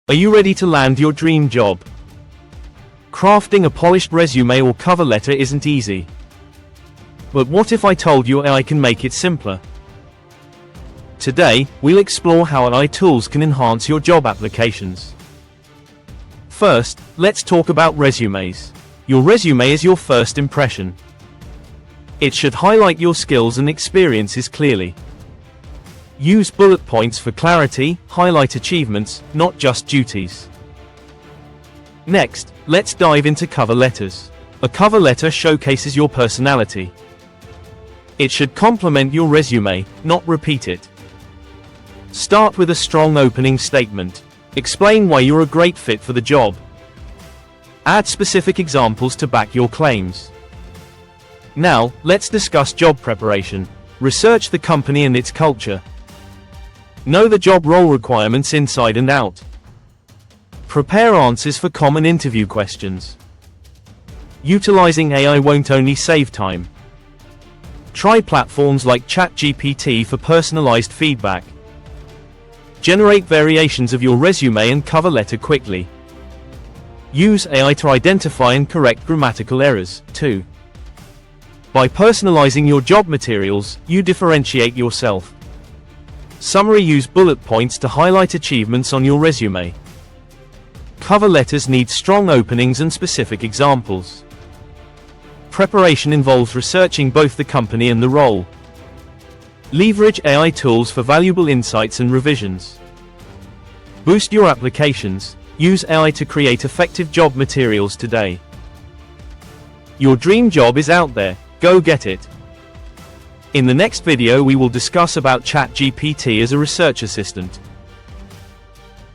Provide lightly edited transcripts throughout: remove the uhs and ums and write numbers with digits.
Are you ready to land your dream job? Crafting a polished resume or cover letter isn't easy. But what if I told you AI can make it simpler? Today, we'll explore how AI tools can enhance your job applications. First, let's talk about resumes. Your resume is your first impression. It should highlight your skills and experiences clearly. Use bullet points for clarity, highlight achievements, not just duties. Next, let's dive into cover letters. A cover letter showcases your personality. It should complement your resume, not repeat it. Start with a strong opening statement. Explain why you're a great fit for the job. Add specific examples to back your claims. Now, let's discuss job preparation. Research the company and its culture. Know the job role requirements inside and out. Prepare answers for common interview questions. Utilizing AI won't only save time. Try platforms like ChatGPT for personalized feedback. Generate variations of your resume and cover letter quickly. Use AI to identify and correct grammatical errors, too. By personalizing your job materials, you differentiate yourself. Summary: use bullet points to highlight achievements on your resume. Cover letters need strong openings and specific examples. Preparation involves researching both the company and the role. Leverage AI tools for valuable insights and revisions. Boost your applications. Use AI to create effective job materials today. Your dream job is out there. Go get it. In the next video we will discuss about ChatGPT as a research assistant.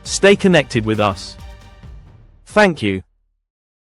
Stay connected with us. Thank you.